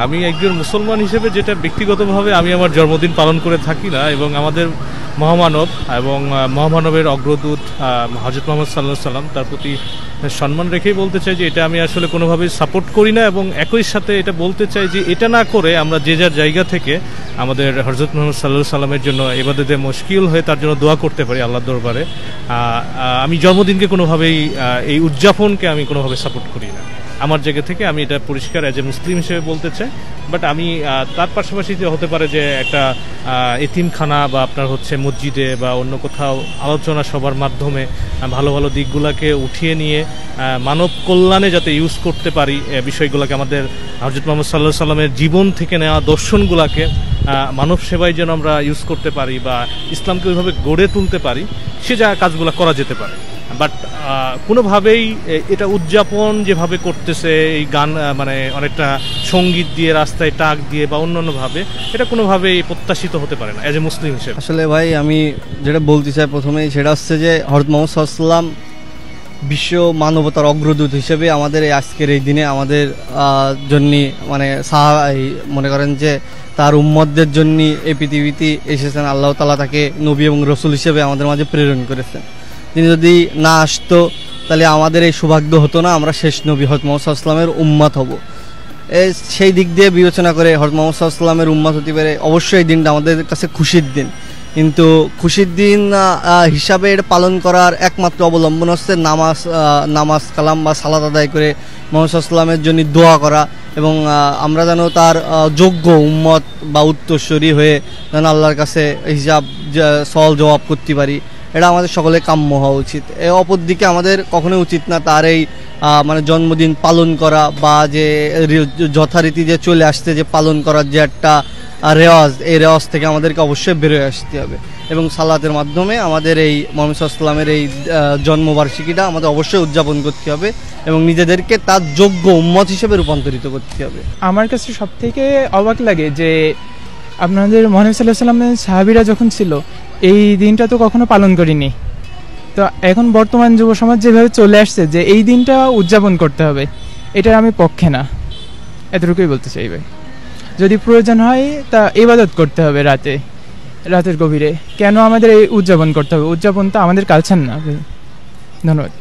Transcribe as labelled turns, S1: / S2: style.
S1: আমি একজন মুসলমান হিসেবে যেটা ব্যক্তিগতভাবে আমি আমার জন্মদিন পালন করে থাকি না, এবং আমাদের মহামানব এবং মহামানবের অগ্রদূত হযরত মুহাম্মদ সাল্লাল্লাহু আলাইহি সাল্লাম তার প্রতি সম্মান রেখেই বলতে চাই যে এটা আমি আসলে কোনোভাবেই সাপোর্ট করি না, এবং একই সাথে এটা বলতে চাই যে এটা না করে আমরা যে যার জায়গা থেকে আমাদের হযরত মুহাম্মদ সাল্লাল্লাহু আলাইহি সাল্লামের জন্য ইবাদতে মুশকিল হয়ে তার জন্য দোয়া করতে পারি আল্লাহর দরবারে। আমি জন্মদিনকে কোনোভাবেই এই উদযাপনকে আমি কোনোভাবে সাপোর্ট করি না। আমার জায়গা থেকে আমি এটা পরিষ্কার অ্যাজ এ মুসলিম হিসেবে বলতে চাই। বাট আমি তার পাশাপাশি যে হতে পারে যে একটা এতিমখানা বা আপনার হচ্ছে মসজিদে বা অন্য কোথাও আলোচনা সবার মাধ্যমে ভালো ভালো দিকগুলোকে উঠিয়ে নিয়ে মানব কল্যাণে যাতে ইউজ করতে পারি, বিষয়গুলোকে আমাদের হযরত মুহাম্মদ সাল্লাল্লাহু আলাইহি সাল্লামের জীবন থেকে নেওয়া দর্শনগুলোকে মানব সেবায় যেন আমরা ইউজ করতে পারি বা ইসলামকে ওইভাবে গড়ে তুলতে পারি, সে যা কাজগুলো করা যেতে পারে। বাট কোনোভাবেই এটা উদযাপন যেভাবে করতেছে এই গান মানে অনেকটা সঙ্গীত দিয়ে রাস্তায় টাক দিয়ে বা অন্যান্যভাবে, এটা কোনোভাবেই প্রত্যাশিত হতে পারে না অ্যাজ এ মুসলিম হিসেবে।
S2: আসলে ভাই আমি যেটা বলতে চাই প্রথমেই সেটা হচ্ছে যে হযরত মুহাম্মদ সাল্লাল্লাহু আলাইহি ওয়াসাল্লাম বিশ্ব মানবতার অগ্রদূত হিসেবে আমাদের এই আজকের এই দিনে আমাদের জন্য মানে মনে করেন যে তার উম্মতদের জন্য এই পৃথিবীতে এসেছেন। আল্লাহ তাআলা তাকে নবী এবং রাসূল হিসেবে আমাদের মাঝে প্রেরণ করেছেন। তিনি যদি না আসতো তাহলে আমাদের এই সৌভাগ্য হতো না, আমরা শেষ নবী হযরত মুহাম্মদ সাল্লাল্লাহু আলাইহি ওয়াসাল্লামের উম্মত হব। সেই দিক দিয়ে বিবেচনা করে হযরত মুহাম্মদ সাল্লাল্লাহু আলাইহি ওয়াসাল্লামের উম্মত হতে পারে অবশ্যই এই দিনটা আমাদের কাছে খুশির দিন, কিন্তু খুশির দিন হিসাবে এটা পালন করার একমাত্র অবলম্বন হচ্ছে নামাজ কালাম বা সালাত আদায় করে মুহাম্মদ সাল্লাল্লাহু আলাইহি ওয়াসাল্লামের জন্য দোয়া করা, এবং আমরা যেন তার যোগ্য উম্মত বা উত্তরসূরি হয়ে যেন আল্লাহর কাছে হিসাব সওয়াল জবাব করতে পারি, এটা আমাদের সকলে কাম্য হওয়া উচিত। অপরদিকে আমাদের কখনোই উচিত না তার এই মানে জন্মদিন পালন করা বা যে যথারীতি যে চলে আসছে যে পালন করার যে একটা রেওয়াজ, এই রেওয়াজ থেকে আমাদেরকে অবশ্যই বেরোয় আসতে হবে, এবং সালাতের মাধ্যমে আমাদের এই মুহাম্মদ সাল্লাল্লাহু আলাইহি ওয়াসাল্লামের এই জন্মবার্ষিকীটা আমাদের অবশ্যই উদযাপন করতে হবে এবং নিজেদেরকে তার যোগ্য উম্মত হিসেবে রূপান্তরিত করতে হবে।
S3: আমার কাছে সব থেকে অবাক লাগে যে আপনাদের মুহাম্মদ সাল্লাল্লাহু আলাইহি ওয়াসাল্লামের সাহাবীরা যখন ছিল এই দিনটা তো কখনো পালন করিনি, তো এখন বর্তমান যুব সমাজ যেভাবে চলে আসছে যে এই দিনটা উদযাপন করতে হবে, এটার আমি পক্ষে না, এতটুকুই বলতে চাই ভাই। যদি প্রয়োজন হয় তা ইবাদত করতে হবে রাতের গভীরে, কেন আমাদের এই উদযাপন করতে হবে? উদযাপন তো আমাদের কালচার না। ধন্যবাদ।